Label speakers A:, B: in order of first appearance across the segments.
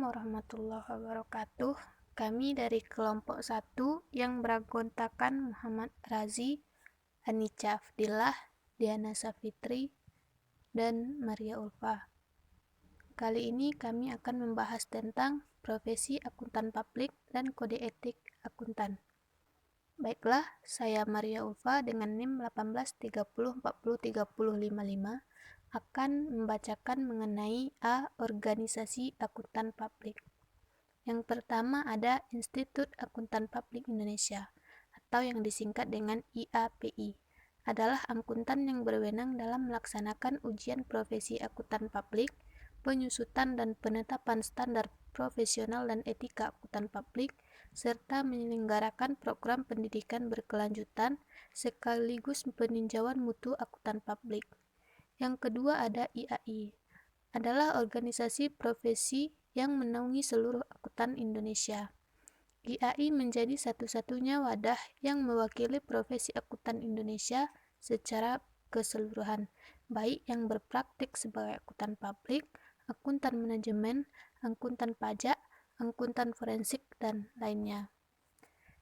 A: Assalamualaikum warahmatullahi wabarakatuh. Kami dari kelompok 1 yang beranggotakan Muhammad Razi, Anica Afdillah, Diana Safitri, dan Maria Ulfa. Kali ini kami akan membahas tentang profesi akuntan publik dan kode etik akuntan. Baiklah, saya Maria Ulfa dengan NIM 1830403055 akan membacakan mengenai organisasi akuntan publik. Yang pertama ada Institut Akuntan Publik Indonesia atau yang disingkat dengan IAPI. Adalah akuntan yang berwenang dalam melaksanakan ujian profesi akuntan publik, penyusutan dan penetapan standar profesional dan etika akuntan publik, serta menyelenggarakan program pendidikan berkelanjutan sekaligus peninjauan mutu akuntan publik. Yang kedua ada IAI, adalah organisasi profesi yang menaungi seluruh akuntan Indonesia. IAI menjadi satu-satunya wadah yang mewakili profesi akuntan Indonesia secara keseluruhan, baik yang berpraktik sebagai akuntan publik, akuntan manajemen, akuntan pajak, akuntan forensik, dan lainnya.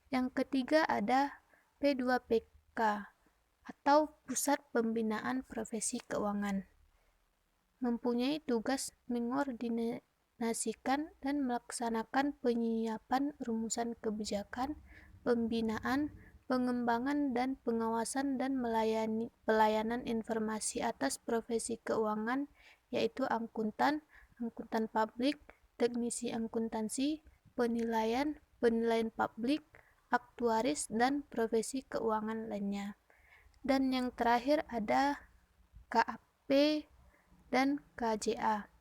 A: Yang ketiga ada P2PK, atau Pusat Pembinaan Profesi Keuangan, mempunyai tugas mengordinasikan dan melaksanakan penyiapan rumusan kebijakan, pembinaan, pengembangan dan pengawasan dan pelayanan informasi atas profesi keuangan, yaitu akuntan, akuntan publik, teknisi akuntansi, penilaian publik, aktuaris, dan profesi keuangan lainnya. Dan yang terakhir ada KAP dan KJA.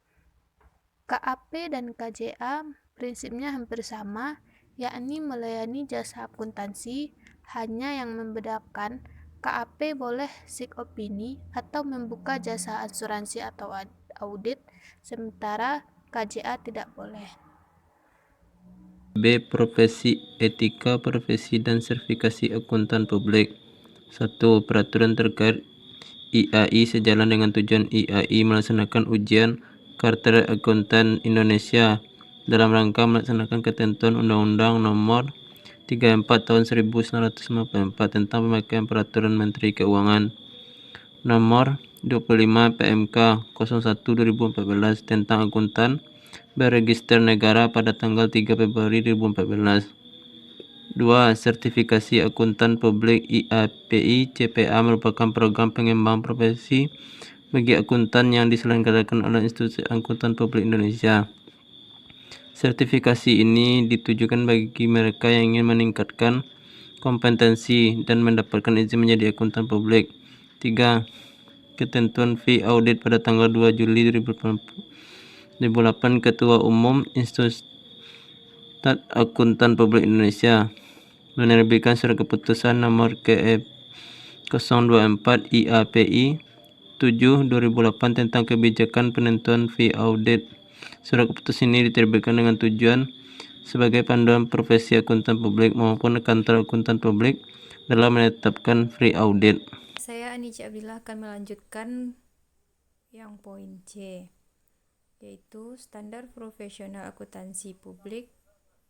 A: KAP dan KJA prinsipnya hampir sama, yakni melayani jasa akuntansi, hanya yang membedakan KAP boleh seek opini atau membuka jasa asuransi atau audit, sementara KJA tidak boleh.
B: B. Profesi, etika, profesi, dan sertifikasi akuntan publik. 1. Peraturan terkait IAI sejalan dengan tujuan IAI melaksanakan ujian Chartered Akuntan Indonesia dalam rangka melaksanakan ketentuan Undang-Undang Nomor 34 Tahun 1954 tentang pemakaian Peraturan Menteri Keuangan Nomor 25 PMK 01 2014 tentang akuntan berregister negara pada tanggal 3 Februari 2014. 2. Sertifikasi Akuntan Publik IAPI CPA merupakan program pengembangan profesi bagi akuntan yang diselenggarakan oleh Institusi Akuntan Publik Indonesia. Sertifikasi ini ditujukan bagi mereka yang ingin meningkatkan kompetensi dan mendapatkan izin menjadi akuntan publik. 3. Ketentuan fee audit pada tanggal 2 Juli 2008 Ketua Umum Institusi Akuntan Publik Indonesia menerbitkan surat keputusan nomor KF 024 IAPI 7 2008 tentang kebijakan penentuan fee audit. Surat keputusan ini diterbitkan dengan tujuan sebagai panduan profesi akuntan publik maupun kantor akuntan publik dalam menetapkan fee audit.
C: Saya Anica Afdillah akan melanjutkan yang poin C, yaitu Standar Profesional Akuntansi Publik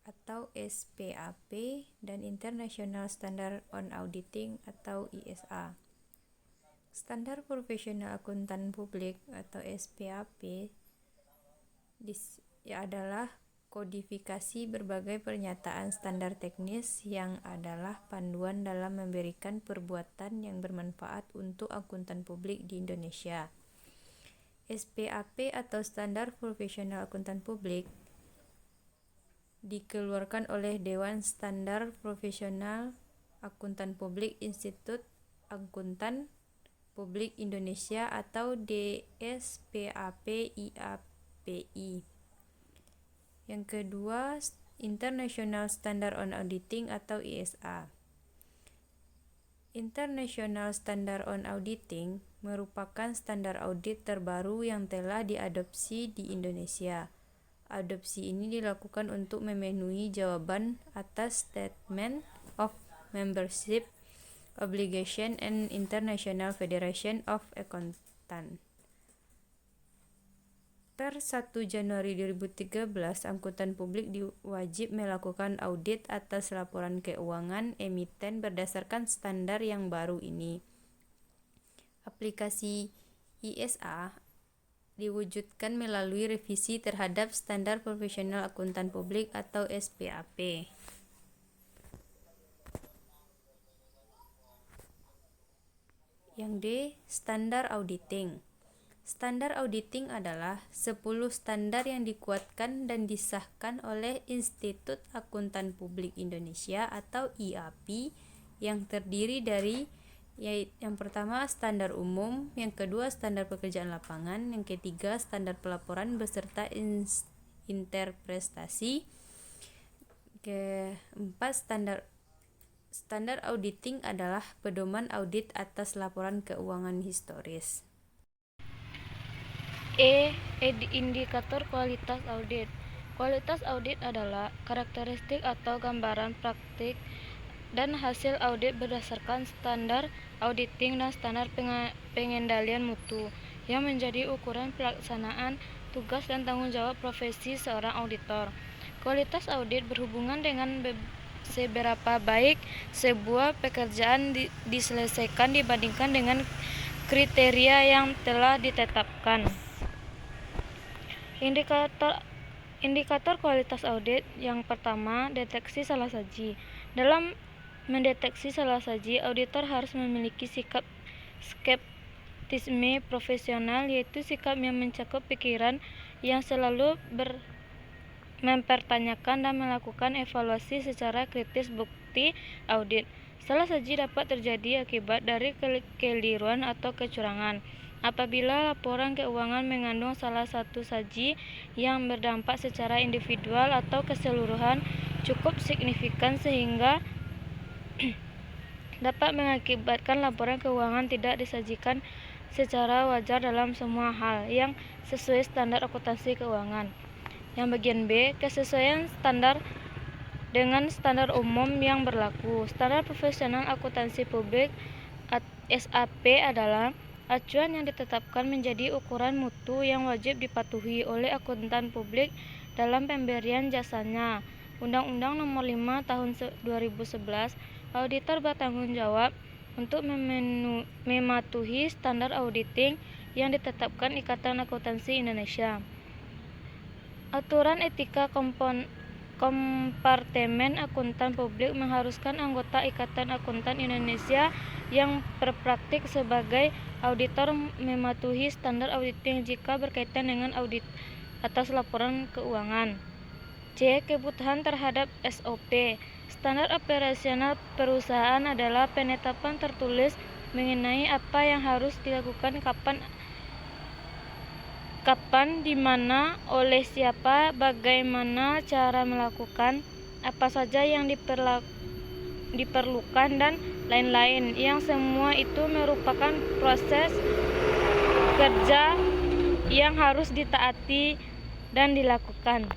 C: atau SPAP dan International Standard on Auditing atau ISA. Standar Profesional Akuntan Publik atau SPAP adalah kodifikasi berbagai pernyataan standar teknis yang adalah panduan dalam memberikan perbuatan yang bermanfaat untuk akuntan publik di Indonesia. SPAP atau Standar Profesional Akuntan Publik dikeluarkan oleh Dewan Standar Profesional Akuntan Publik Institut Akuntan Publik Indonesia atau DSPAP IAPI. Yang kedua, International Standard on Auditing atau ISA. International Standard on Auditing merupakan standar audit terbaru yang telah diadopsi di Indonesia. Adopsi ini dilakukan untuk memenuhi jawaban atas Statement of Membership Obligation and International Federation of Accountants. Per 1 Januari 2013, angkutan publik wajib melakukan audit atas laporan keuangan emiten berdasarkan standar yang baru ini. Aplikasi ISA diwujudkan melalui revisi terhadap Standar Profesional Akuntan Publik atau SPAP. Yang D, standar auditing. Standar auditing adalah 10 standar yang dikuatkan dan disahkan oleh Institut Akuntan Publik Indonesia atau IAPI yang terdiri dari yang pertama standar umum, yang kedua standar pekerjaan lapangan, yang ketiga standar pelaporan beserta interpretasi, keempat standar auditing adalah pedoman audit atas laporan keuangan historis.
D: Indikator kualitas audit. Kualitas audit adalah karakteristik atau gambaran praktik dan hasil audit berdasarkan standar auditing dan standar pengendalian mutu yang menjadi ukuran pelaksanaan tugas dan tanggung jawab profesi seorang auditor. Kualitas audit berhubungan dengan seberapa baik sebuah pekerjaan diselesaikan dibandingkan dengan kriteria yang telah ditetapkan. Indikator kualitas audit yang pertama, deteksi salah saji. Dalam mendeteksi salah saji, auditor harus memiliki sikap skeptisme profesional, yaitu sikap yang mencakup pikiran yang selalu mempertanyakan dan melakukan evaluasi secara kritis bukti audit. Salah saji dapat terjadi akibat dari kekeliruan atau kecurangan. Apabila laporan keuangan mengandung salah satu saji yang berdampak secara individual atau keseluruhan cukup signifikan sehingga dapat mengakibatkan laporan keuangan tidak disajikan secara wajar dalam semua hal yang sesuai standar akuntansi keuangan. Yang bagian B, kesesuaian standar dengan standar umum yang berlaku. Standar Profesional Akuntansi Publik SAP adalah acuan yang ditetapkan menjadi ukuran mutu yang wajib dipatuhi oleh akuntan publik dalam pemberian jasanya. Undang-Undang Nomor 5 Tahun 2011, auditor bertanggung jawab untuk mematuhi standar auditing yang ditetapkan Ikatan Akuntansi Indonesia. Aturan etika kompartemen akuntan publik mengharuskan anggota Ikatan Akuntan Indonesia yang berpraktik sebagai auditor mematuhi standar auditing jika berkaitan dengan audit atas laporan keuangan. C. Kebutuhan terhadap SOP. Standar operasional perusahaan adalah penetapan tertulis mengenai apa yang harus dilakukan kapan, di mana, oleh siapa, bagaimana cara melakukan, apa saja yang diperlukan, dan lain-lain, yang semua itu merupakan proses kerja yang harus ditaati dan dilakukan.